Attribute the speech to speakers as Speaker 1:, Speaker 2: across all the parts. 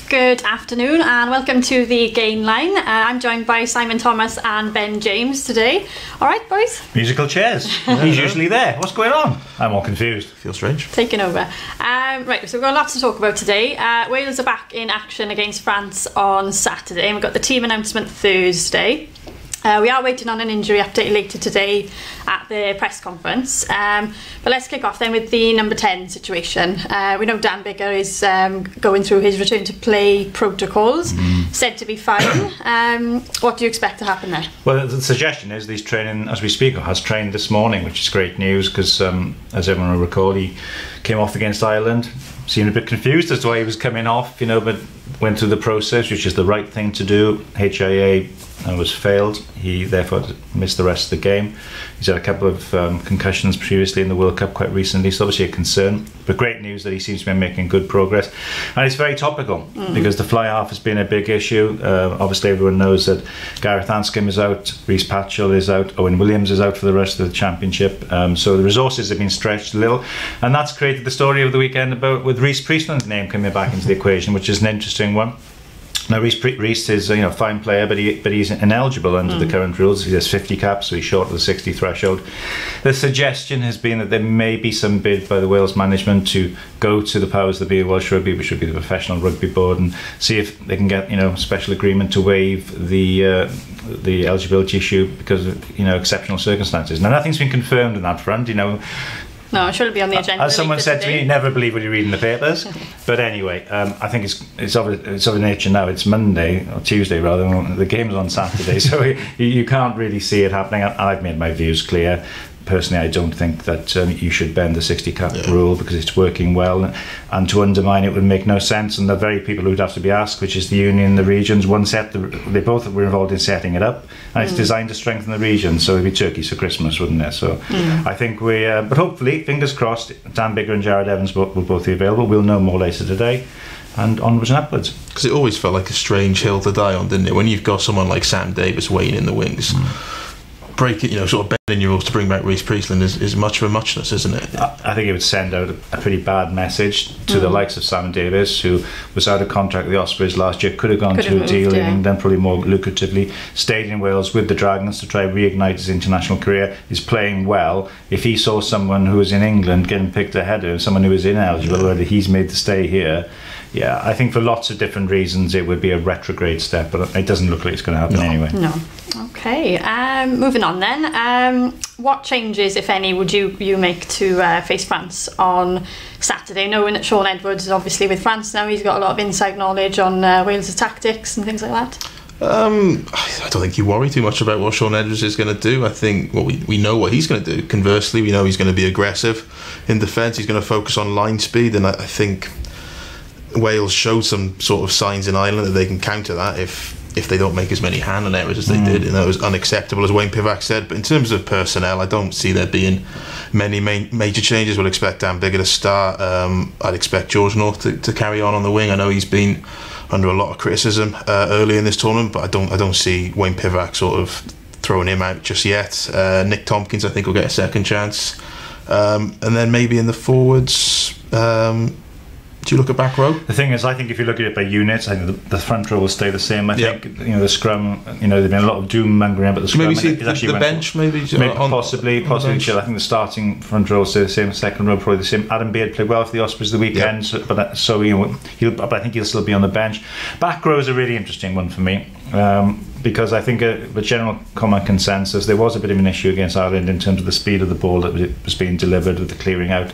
Speaker 1: Good afternoon and welcome to the Gain Line. I'm joined by Simon Thomas and Ben James today. Alright boys?
Speaker 2: Musical chairs. He's usually there. What's going on? I'm all confused.
Speaker 3: Feels strange.
Speaker 1: Taking over. Right, so we've got lots to talk about today. Wales are back in action against France on Saturday and we've got the team announcement Thursday. We are waiting on an injury update later today at the press conference. But let's kick off then with the number 10 situation. We know Dan Biggar is going through his return to play protocols, said to be fine. What do you expect to happen there?
Speaker 2: Well, the suggestion is that he's training, as we speak, or has trained this morning, which is great news because, as everyone will recall, he came off against Ireland, seemed a bit confused as to why he was coming off, but went through the process, which is the right thing to do. HIA was failed. He therefore missed the rest of the game. He's had a couple of concussions previously in the World Cup quite recently, so obviously a concern. But great news that he seems to be making good progress. And it's very topical because the fly half has been a big issue. Obviously everyone knows that Gareth Anscombe is out, Rhys Patchell is out, Owen Williams is out for the rest of the championship. So the resources have been stretched a little. And that's created the story of the weekend with Rhys Priestland's name coming back into the equation, which is an interesting one. Now Rhys is a fine player, but he's ineligible under the current rules. He has 50 caps, so he's short of the 60 threshold. The suggestion has been that there may be some bid by the Wales management to go to the powers that be of Welsh Rugby, which would be the Professional Rugby Board, and see if they can get special agreement to waive the eligibility issue because of exceptional circumstances. Now nothing's been confirmed on that front.
Speaker 1: No, it shouldn't be on the agenda.
Speaker 2: As someone said to me, never believe what you read in the papers. But anyway, I think it's of a nature now. It's Monday, or Tuesday rather, the game's on Saturday, so you can't really see it happening. I've made my views clear. Personally, I don't think that you should bend the 60 cap rule because it's working well, and to undermine it would make no sense. And the very people who'd have to be asked, which is the union and the regions, they both were involved in setting it up, and it's designed to strengthen the region. So it'd be turkeys for Christmas, wouldn't it? So I think but hopefully, fingers crossed, Dan Biggar and Jared Evans will both be available. We'll know more later today. And onwards and upwards. Because
Speaker 3: it always felt like a strange hill to die on, didn't it? When you've got someone like Sam Davis waiting in the wings. Break it, sort of bending your rules to bring back Rhys Priestland is much of a muchness, isn't it?
Speaker 2: I think it would send out a pretty bad message to the likes of Sam Davis, who was out of contract with the Ospreys last year, could have gone to a deal in England, probably more lucratively, stayed in Wales with the Dragons to try and reignite his international career, is playing well. If he saw someone who was in England getting picked ahead of someone who was ineligible, whether he's made to stay here, I think for lots of different reasons it would be a retrograde step, but it doesn't look like it's going to happen anyway.
Speaker 1: No. Okay, moving on then. What changes, if any, would you make to face France on Saturday? Knowing that Sean Edwards is obviously with France now, he's got a lot of inside knowledge on Wales' tactics and things like that.
Speaker 3: I don't think you worry too much about what Sean Edwards is going to do. I think we know what he's going to do. Conversely, we know he's going to be aggressive in defence. He's going to focus on line speed, and I think Wales showed some sort of signs in Ireland that they can counter that if they don't make as many handling errors as they did. It was unacceptable, as Wayne Pivac said. But in terms of personnel, I don't see there being many major changes. We'll expect Dan Biggar to start. I'd expect George North to carry on the wing. I know he's been under a lot of criticism early in this tournament, but I don't see Wayne Pivac sort of throwing him out just yet. Nick Tompkins, I think, will get a second chance. And then maybe in the forwards, do you look at back row?
Speaker 2: The thing is, I think if you look at it by units, I think the front row will stay the same. I think the scrum, there's been a lot of doom mongering about the scrum.
Speaker 3: Maybe see the bench,
Speaker 2: possibly. I think the starting front row will stay the same. Second row probably the same. Adam Beard played well for the Ospreys the weekend, but I think he'll still be on the bench. Back row is a really interesting one for me. Because I think the general common consensus, there was a bit of an issue against Ireland in terms of the speed of the ball that was being delivered with the clearing out.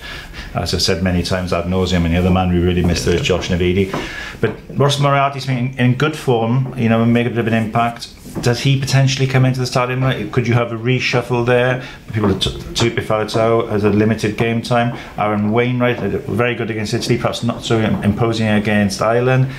Speaker 2: As I've said many times ad nauseum, and the other man we really missed there is Josh Navidi. But Ross Moriarty's been in good form, and make a bit of an impact. Does he potentially come into the starting line? Could you have a reshuffle there? People Tupi Faletau has a limited game time. Aaron Wainwright, very good against Italy, perhaps not so imposing against Ireland.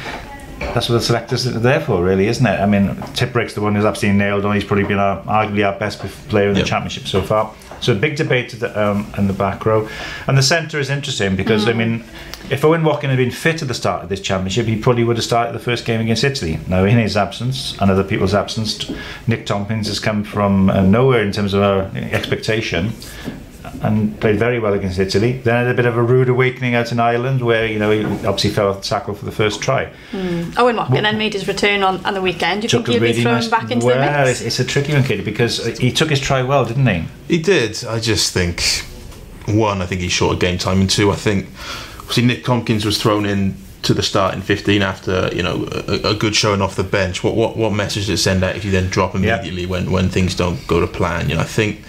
Speaker 2: That's what the selectors are there for, really, isn't it? I mean, Tiprick's the one who's absolutely nailed on. He's probably been arguably our best player in the championship so far. So a big debate in the back row. And the centre is interesting because, if Owen Watkin had been fit at the start of this championship, he probably would have started the first game against Italy. Now, in his absence and other people's absence, Nick Tompkins has come from nowhere in terms of our expectation. and played very well against Italy. Then had a bit of a rude awakening out in Ireland, where he obviously fell off the tackle for the first try.
Speaker 1: Owen Watkin then made his return on the weekend. Do you think he'll be thrown back into the mix?
Speaker 2: It's a tricky one, Katie, because he took his try well, didn't he?
Speaker 3: He did. I just think, one, I think he's short of game time, and two, I think obviously Nick Tompkins was thrown in to the starting 15 after a good showing off the bench. What message does it send out if you then drop immediately when things don't go to plan? I think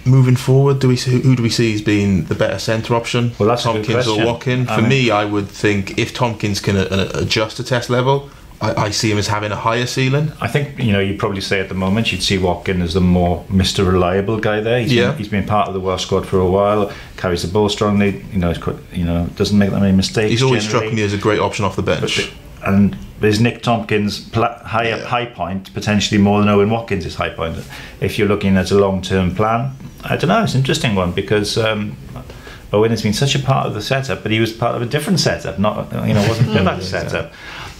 Speaker 3: moving forward, who do we see as being the better centre option?
Speaker 2: Well, that's
Speaker 3: Tompkins or Watkin? For me, I would think if Tompkins can adjust to test level, I see him as having a higher ceiling.
Speaker 2: I think you'd probably say at the moment you'd see Watkin as the more Mr. Reliable guy there. He's been part of the Welsh squad for a while, carries the ball strongly. Doesn't make that many mistakes.
Speaker 3: He's always struck me as a great option off the bench.
Speaker 2: And there's Nick Tompkins' high point, potentially more than Owen Watkins' high point. If you're looking at a long-term plan, I don't know. It's an interesting one because Owen has been such a part of the setup, but he was part of a different setup. Wasn't that setup.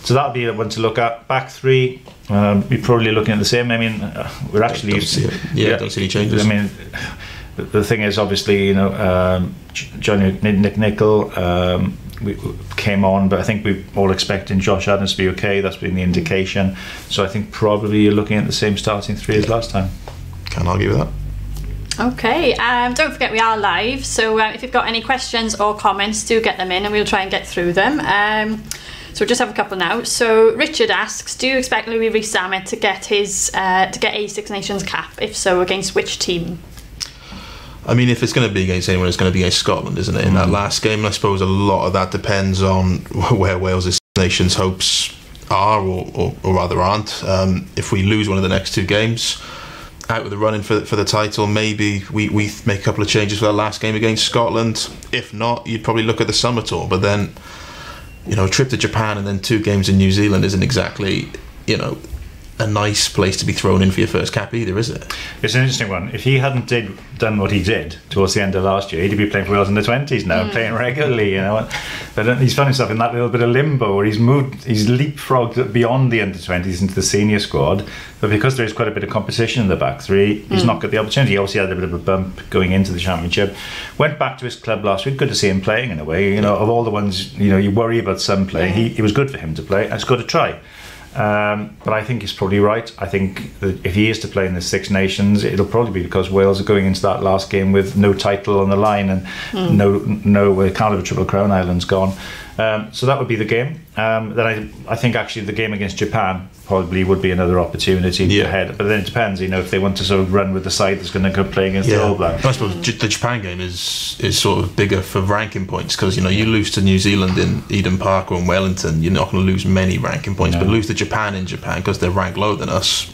Speaker 2: So that'll be one to look at. Back three, we're probably looking at the same. I mean, we're actually
Speaker 3: don't see any changes.
Speaker 2: I mean, the thing is, obviously, Nick Nicol came on, but I think we're all expecting Josh Adams to be okay. That's been the indication. So I think probably you're looking at the same starting three as last time.
Speaker 3: Can't argue with that.
Speaker 1: Okay, don't forget we are live, so if you've got any questions or comments, do get them in and we'll try and get through them. So we'll just have a couple now. So Richard asks, do you expect Louis Rees-Zammit to get a Six Nations cap? If so, against which team?
Speaker 3: I mean, if it's going to be against anyone, it's going to be against Scotland, isn't it? In that last game, I suppose a lot of that depends on where Wales' Nations hopes are or rather aren't. If we lose one of the next two games, out with the running for the title, maybe we make a couple of changes for that last game against Scotland. If not, you'd probably look at the summer tour. But then, a trip to Japan and then 2 games in New Zealand isn't exactly, a nice place to be thrown in for your first cap either, is it?
Speaker 2: It's an interesting one. If he hadn't done what he did towards the end of last year, he'd be playing for Wales in the 20s now, playing regularly, But he's found himself in that little bit of limbo where he's leapfrogged beyond the under-20s into the senior squad. But because there is quite a bit of competition in the back three, he's not got the opportunity. He obviously had a bit of a bump going into the championship. Went back to his club last week. Good to see him playing in a way. Of all the ones, you worry about some playing, it was good for him to play. It's good to try. But I think he's probably right. I think that if he is to play in the Six Nations, it'll probably be because Wales are going into that last game with no title on the line and no can't have a Triple Crown. Ireland's gone. So that would be the game. Then I think actually the game against Japan probably would be another opportunity ahead. But then it depends, if they want to sort of run with the side that's going to go play against the All Blacks.
Speaker 3: I suppose the Japan game is sort of bigger for ranking points because you lose to New Zealand in Eden Park or in Wellington, you're not going to lose many ranking points, but lose to Japan in Japan because they're ranked lower than us.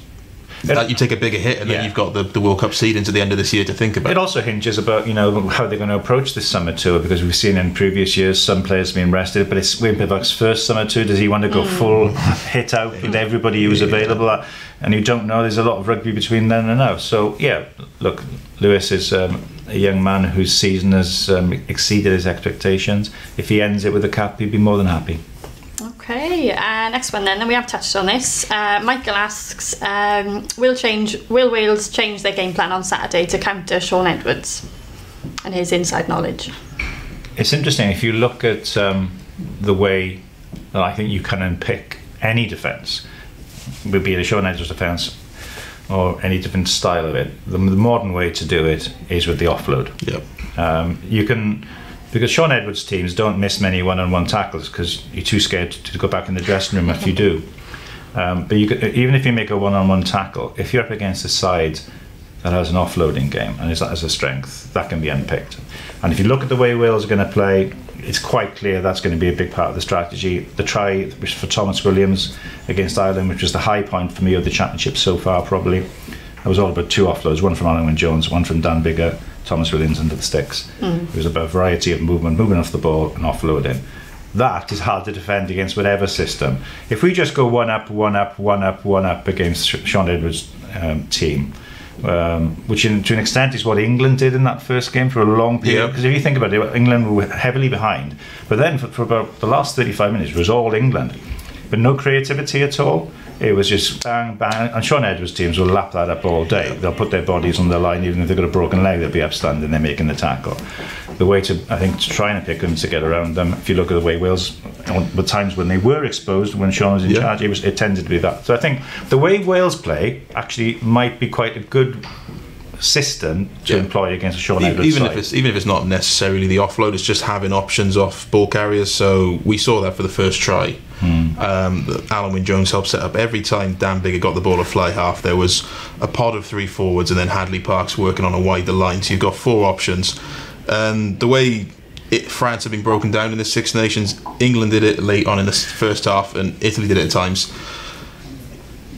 Speaker 3: That you take a bigger hit, and then you've got the World Cup seed into the end of this year to think about.
Speaker 2: It also hinges about how they're going to approach this summer tour, because we've seen in previous years some players being rested, but it's Wayne Pivac's first summer tour. Does he want to go full hit out with everybody who's available? And you don't know. There's a lot of rugby between then and now. So look, Lewis is a young man whose season has exceeded his expectations. If he ends it with a cap, he'd be more than happy.
Speaker 1: Okay, next one then we have touched on this. Michael asks, will Wales change their game plan on Saturday to counter Shaun Edwards and his inside knowledge?
Speaker 2: It's interesting, if you look at the way that I think you can unpick any defence, be it a Shaun Edwards defence or any different style of it, the modern way to do it is with the offload. You can... Because Shaun Edwards' teams don't miss many one-on-one tackles because you're too scared to go back in the dressing room if you do. But even if you make a one-on-one tackle, if you're up against a side that has an offloading game and that has a strength, that can be unpicked. And if you look at the way Wales are going to play, it's quite clear that's going to be a big part of the strategy. The try for Thomas Williams against Ireland, which was the high point for me of the championship so far, probably, it was all about 2 offloads, one from Alan Jones, one from Dan Biggar, Thomas Williams into the sticks. It was about a variety of moving off the ball and offloading. That is hard to defend against whatever system. If we just go one up against Shaun Edwards' team, which to an extent is what England did in that first game for a long period. Because if you think about it, England were heavily behind. But then for about the last 35 minutes, it was all England. But no creativity at all. It was just bang, bang. And Sean Edwards' teams will lap that up all day. They'll put their bodies on the line, even if they've got a broken leg, they'll be upstanding, they're making the tackle. The way to try and pick them to get around them, if you look at the way Wales, the times when they were exposed, when Sean was in charge, it tended to be that. So I think the way Wales play actually might be quite a good system to employ against a Sean Edwards side.
Speaker 3: Even if it's not necessarily the offload, it's just having options off ball carriers. So we saw that for the first try. Alan Wynne-Jones helped set up. Every time Dan Biggar got the ball at fly half, there was a pod of 3 forwards and then Hadley Parks working on a wider line. So you've got 4 options. And the way France have been broken down in the Six Nations, England did it late on in the first half and Italy did it at times.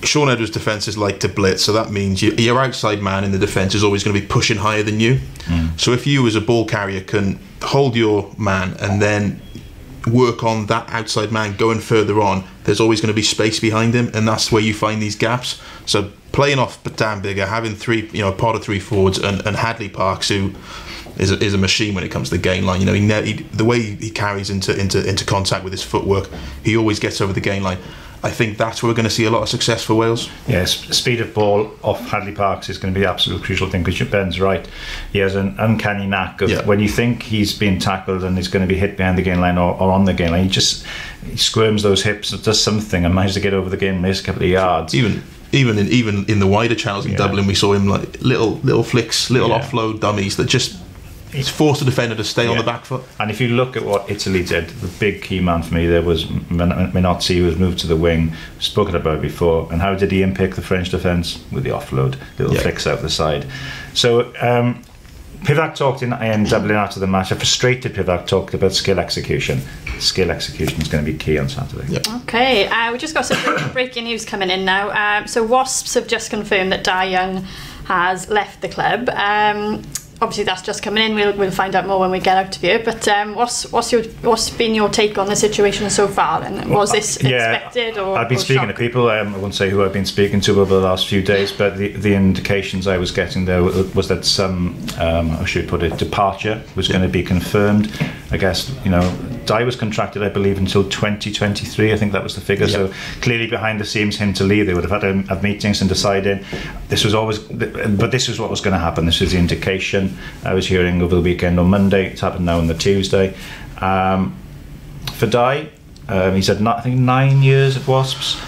Speaker 3: Sean Edwards' defences like to blitz, so that means your outside man in the defence is always going to be pushing higher than you. So if you as a ball carrier can hold your man and then work on that outside man going further on, there's always going to be space behind him, and that's where you find these gaps. So playing off Dan Biggar, having a pod of 3 forwards, and Hadley Parks, who is a machine when it comes to the gain line. The way he carries into contact with his footwork, he always gets over the gain line. I think that's where we're going to see a lot of success for Wales.
Speaker 2: Yes, speed of ball off Hadley Parks is going to be the absolute crucial thing, because Ben's right. He has an uncanny knack of when you think he's being tackled and he's going to be hit behind the gain line or on the gain line, he squirms those hips, does something and manages to get over the gain, miss a couple of yards.
Speaker 3: Even in the wider channels in Dublin, we saw him like little flicks, offload dummies that just forced the defender to stay on the back foot.
Speaker 2: And if you look at what Italy did, the big key man for me there was Minotti, who was moved to the wing, spoken about before. And how did he impact the French defence? With the offload, little flicks out the side. So Pivac talked in Dublin after the match. A frustrated Pivac talked about skill execution. Skill execution is going to be key on Saturday.
Speaker 1: Okay, we just got some breaking news coming in now. So Wasps have just confirmed that Dai Young has left the club. Obviously that's just coming in. We'll find out more when we get out of here. But what's been your take on the situation so far? And was this expected or? I've
Speaker 2: been speaking to people. I won't say who I've been speaking to over the last few days, but the indications I was getting there was that some, how should I put it, departure was going to be confirmed. I guess Dai was contracted, I believe, until 2023. I think that was the figure. So clearly behind the scenes, him to leave, they would have had to have meetings and decided this was always. But this is what was going to happen. This was the indication. I was hearing over the weekend on Monday. It's happened now on the Tuesday. For Dai, he's had I think 9 years at Wasps.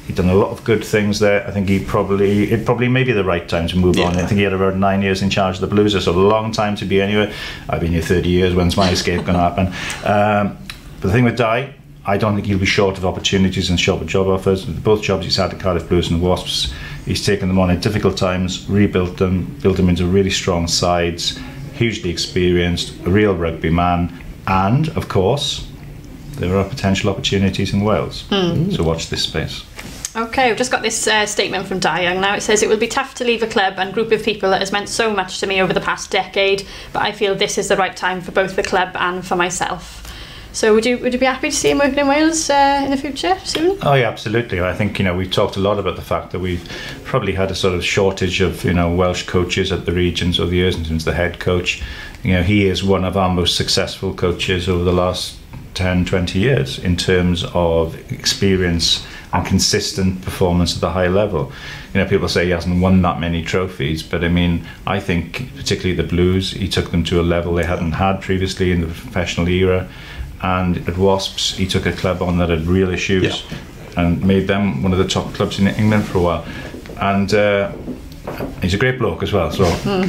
Speaker 2: He'd done a lot of good things there. I think it probably may be the right time to move on. I think he had around 9 years in charge of the Blues. It's a long time to be anywhere. I've been here 30 years. When's my escape going to happen? But the thing with Dai, I don't think he'll be short of opportunities and short of job offers. Both jobs he's had at Cardiff Blues and Wasps, he's taken them on in difficult times, rebuilt them, built them into really strong sides, hugely experienced, a real rugby man, and of course there are potential opportunities in Wales. So watch this space.
Speaker 1: Okay, we've just got this statement from Dai Young now. It says, "It will be tough to leave a club and group of people that has meant so much to me over the past decade, but I feel this is the right time for both the club and for myself." So would you be happy to see him working in Wales in the future soon? Oh
Speaker 2: yeah, absolutely. I think we've talked a lot about the fact that we've probably had a sort of shortage of Welsh coaches at the regions over the years, in terms of the head coach. He is one of our most successful coaches over the last 10, 20 years in terms of experience and consistent performance at the high level. People say he hasn't won that many trophies, but I think particularly the Blues, he took them to a level they hadn't had previously in the professional era. And at Wasps, he took a club on that had real issues and made them one of the top clubs in England for a while. And he's a great bloke as well, so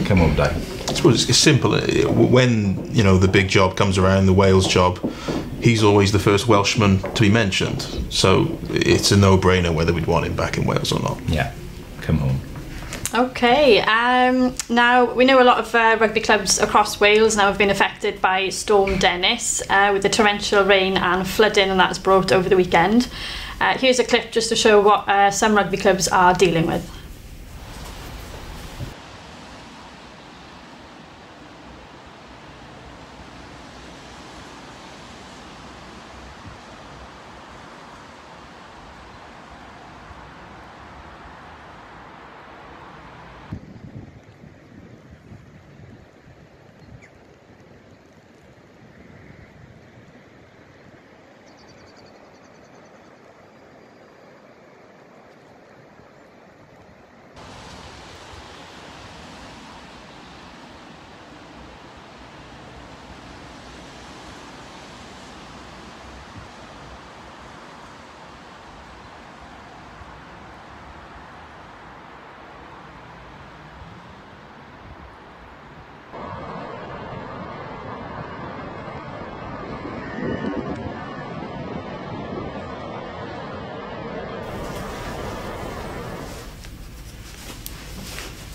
Speaker 2: come on, Dai.
Speaker 3: I suppose it's simple. When the big job comes around, the Wales job, he's always the first Welshman to be mentioned. So it's a no-brainer whether we'd want him back in Wales or not.
Speaker 2: Yeah, come home.
Speaker 1: Okay, now we know a lot of rugby clubs across Wales now have been affected by Storm Dennis with the torrential rain and flooding that has brought over the weekend. Here's a clip just to show what some rugby clubs are dealing with.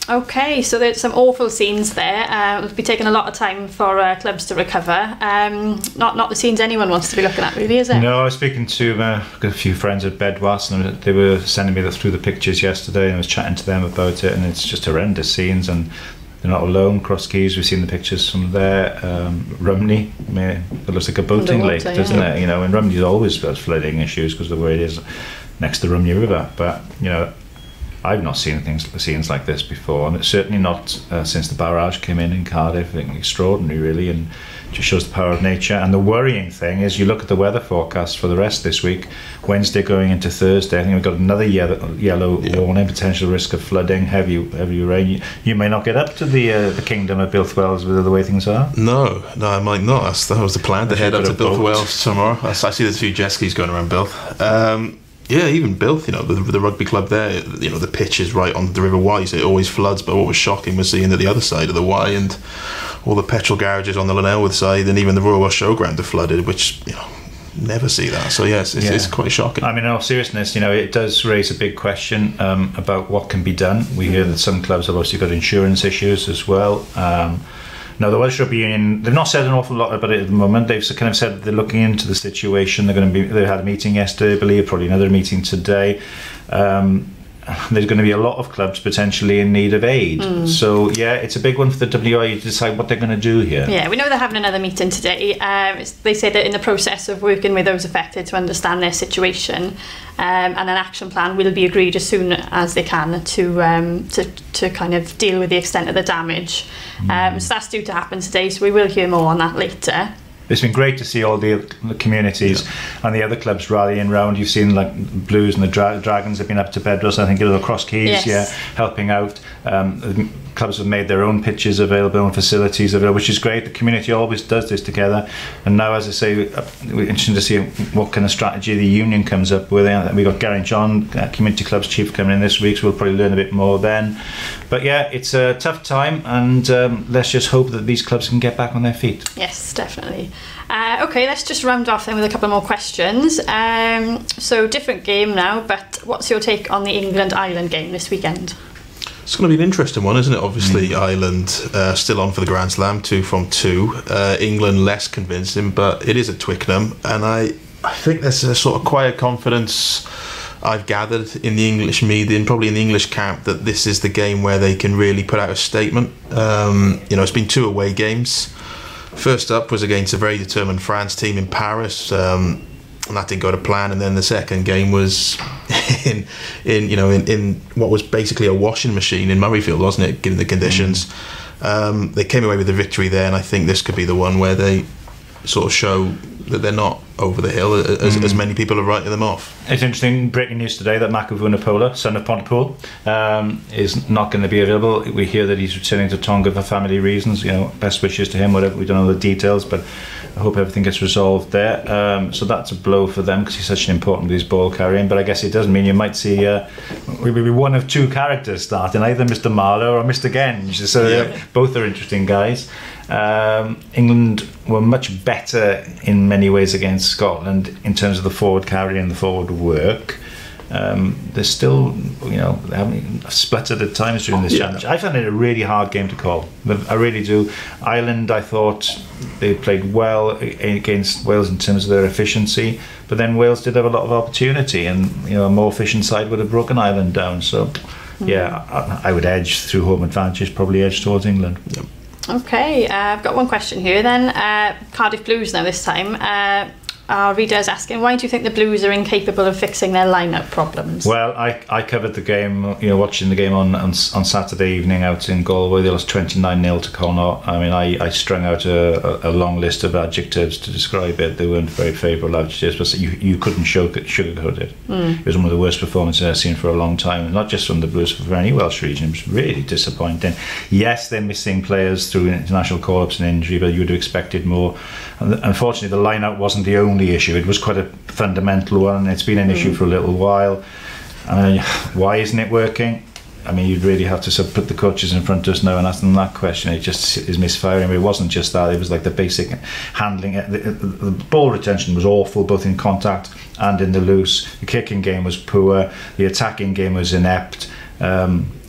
Speaker 1: Okay, so there's some awful scenes there. It'll be taking a lot of time for clubs to recover. Not the scenes anyone wants to be looking at, really, is it?
Speaker 2: No, I was speaking to got a few friends at Wasps, and they were sending me through the pictures yesterday, and I was chatting to them about it, and it's just horrendous scenes, and they're not alone. Cross Keys, we've seen the pictures from there. Rumney, I mean, it looks like a boating lake, doesn't it? You know, and Rumney's always got flooding issues because of the way it is next to the Rumney River, but you know, I've not seen scenes like this before, and it's certainly not since the barrage came in Cardiff. I think extraordinary, really, and just shows the power of nature. And the worrying thing is, you look at the weather forecast for the rest of this week. Wednesday going into Thursday, I think we've got another yellow warning, potential risk of flooding, heavy rain. You may not get up to the kingdom of Bilth-Wells with the way things are.
Speaker 3: No, I might not. That was the plan, to head up to Bilth-Wells tomorrow. I see there's a few jet skis going around Bilth. Yeah, even Bilth, you know, the rugby club there, you know, the pitch is right on the River Wye, so it always floods. But what was shocking was seeing that the other side of the Wye and all the petrol garages on the Llanelwedd side, and even the Royal Welsh Showground are flooded, which, you know, never see that. So yes, it's quite shocking. I
Speaker 2: mean, in all seriousness, you know, it does raise a big question about what can be done. We hear that some clubs have obviously got insurance issues as well. Now, the Welsh Rugby Union, they've not said an awful lot about it at the moment. They've kind of said they're looking into the situation. They had a meeting yesterday, I believe, probably another meeting today. There's going to be a lot of clubs potentially in need of aid. So, yeah, it's a big one for the WI to decide what they're going to do here.
Speaker 1: Yeah, we know they're having another meeting today. They say that in the process of working with those affected to understand their situation, and an action plan will be agreed as soon as they can to kind of deal with the extent of the damage. So that's due to happen today, so we will hear more on that later.
Speaker 2: It's been great to see all the communities and the other clubs rallying round. You've seen like Blues and the Dragons have been up to Bedros, I think, across Keys, helping out. The clubs have made their own pitches available and facilities available, which is great. The community always does this together. And now, as I say, we're interested to see what kind of strategy the union comes up with. We've got Gary John, Community Clubs Chief, coming in this week, so we'll probably learn a bit more then. But yeah, it's a tough time, and let's just hope that these clubs can get back on their feet.
Speaker 1: Yes, definitely. Okay, let's just round off then with a couple more questions. So, different game now, but what's your take on the England-Ireland game this weekend?
Speaker 3: It's going to be an interesting one, isn't it? Obviously, Ireland still on for the Grand Slam, 2 from 2. England less convincing, but it is at Twickenham, and I think there's a sort of quiet confidence I've gathered in the English media and probably in the English camp that this is the game where they can really put out a statement. You know, it's been 2 away games. First up was against a very determined France team in Paris, and that didn't go to plan. And then the second game was in what was basically a washing machine in Murrayfield, wasn't it, given the conditions. They came away with the victory there, and I think this could be the one where they sort of show that they're not over the hill as many people are writing them off.
Speaker 2: It's interesting, breaking news today that Mako Vunapola, son of Pontypool, is not going to be available. We hear that he's returning to Tonga for family reasons. You know, best wishes to him, whatever. We don't know the details, but I hope everything gets resolved there. So that's a blow for them because he's such an important piece ball carrying. But I guess it doesn't mean you might see maybe one of 2 characters starting, either Mr. Marlowe or Mr. Genge. So both are interesting guys. England were much better in many ways against Scotland in terms of the forward carry and the forward work. They're still, you know, they haven't spluttered at times during this challenge. I found it a really hard game to call. I really do. Ireland, I thought they played well against Wales in terms of their efficiency, but then Wales did have a lot of opportunity, and you know, a more efficient side would have broken Ireland down. So, yeah, I would edge through home advantage, probably edge towards England.
Speaker 3: Yep.
Speaker 1: Okay, I've got one question here then. Cardiff Blues now this time. Our reader is asking, why do you think the Blues are incapable of fixing their line-out problems?
Speaker 2: Well, I covered the game, you know, watching the game on Saturday evening out in Galway. They lost 29-0 to Connacht. I mean, I strung out a long list of adjectives to describe it. They weren't very favourable adjectives, but you couldn't sugarcoat it. It was one of the worst performances I've seen for a long time, not just from the Blues, but from any Welsh region. It was really disappointing. Yes, they're missing players through international call-ups and injury, but you would have expected more. And unfortunately, the line-out wasn't the only issue. It was quite a fundamental one. It's been an issue for a little while. Why isn't it working? I mean, you'd really have to sort of put the coaches in front of us now and ask them that question. It just is misfiring. It wasn't just that. It was like the basic handling. The ball retention was awful, both in contact and in the loose. The kicking game was poor. The attacking game was inept.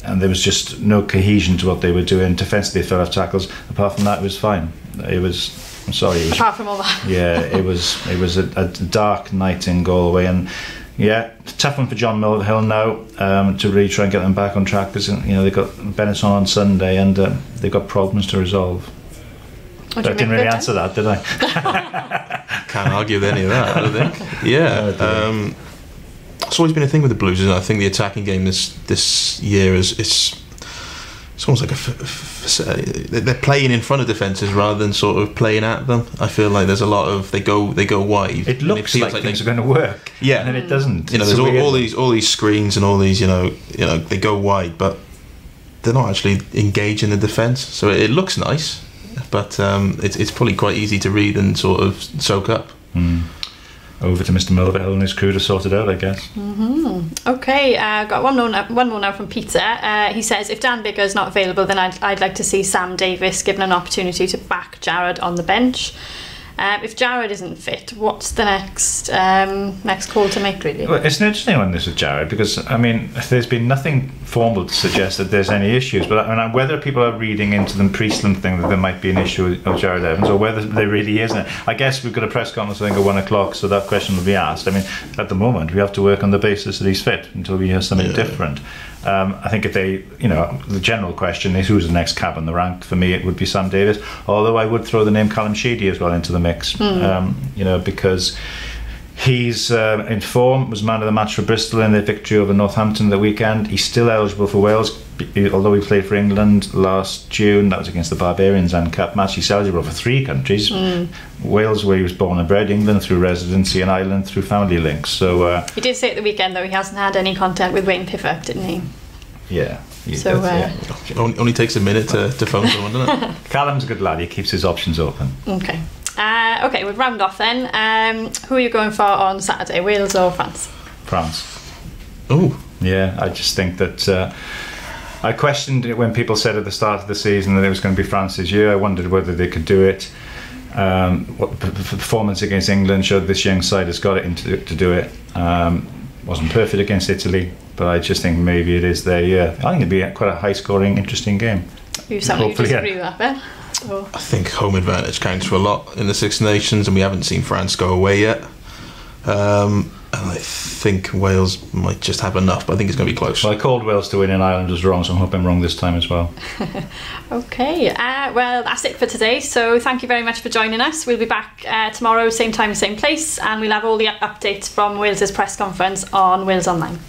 Speaker 2: and there was just no cohesion to what they were doing. Defensively, they fell off tackles. Apart from that, it was fine. It was. I'm sorry. It was,
Speaker 1: apart from all that.
Speaker 2: Yeah, it was a dark night in Galway, and yeah, tough one for John Mulvihill now to really try and get them back on track, because they got Benetton on Sunday, and they've got problems to resolve. I didn't really answer that, did I?
Speaker 3: Can't argue with any of that, I don't think. Yeah. It's always been a thing with the Blues, isn't it? I think the attacking game this year it's almost like they're playing in front of defences rather than sort of playing at them. I feel like there's a lot of they go wide.
Speaker 2: It looks like things are going to work,
Speaker 3: yeah,
Speaker 2: and then it doesn't.
Speaker 3: There's all these screens and all these they go wide, but they're not actually engaging the defence. So it looks nice, but it's probably quite easy to read and sort of soak up.
Speaker 2: Over to Mr. Mulvihill and his crew to sort it out, I guess.
Speaker 1: Okay, got one more now from Peter. He says, if Dan Biggar's not available, then I'd like to see Sam Davies given an opportunity to back Jared on the bench. If Jared isn't fit, what's the next call to make, really?
Speaker 2: Well, it's an interesting one, this with Jared, because there's been nothing formal to suggest that there's any issues, but whether people are reading into the Priestland thing that there might be an issue of Jared Evans, or whether there really isn't. I guess we've got a press conference I think at 1 o'clock, so that question will be asked. At the moment we have to work on the basis that he's fit until we hear something different. I think if they, the general question is who's the next cab in the rank. For me, it would be Sam Davies. Although I would throw the name Callum Sheedy as well into the mix, because he's in form. Was man of the match for Bristol in their victory over Northampton the weekend. He's still eligible for Wales, although he played for England last June. That was against the Barbarians and Cup match. He's eligible for 3 countries: Wales, where he was born and bred; England through residency; and Ireland through family links. So
Speaker 1: he did say at the weekend though he hasn't had any contact with Wayne Pivot, didn't he?
Speaker 2: Yeah.
Speaker 1: So
Speaker 3: it only takes a minute to phone someone, doesn't it?
Speaker 2: Callum's a good lad. He keeps his options open.
Speaker 1: Okay. Okay, we'll round off then. Who are you going for on Saturday, Wales or France?
Speaker 2: France.
Speaker 3: Oh.
Speaker 2: Yeah, I just think that I questioned it when people said at the start of the season that it was going to be France's year. I wondered whether they could do it. What the performance against England showed this young side has got it to do it. Wasn't perfect against Italy, but I just think maybe it is their year. I think it'd be quite a high-scoring, interesting game.
Speaker 1: You sound like you disagree with that, Ben.
Speaker 3: I think home advantage counts for a lot in the Six Nations, and we haven't seen France go away yet. And I think Wales might just have enough, but I think it's going to be close.
Speaker 2: Well, I called Wales to win in Ireland was wrong, so I'm hoping I'm wrong this time as well.
Speaker 1: Okay, well, that's it for today. So thank you very much for joining us. We'll be back tomorrow, same time, same place, and we'll have all the updates from Wales's press conference on Wales Online.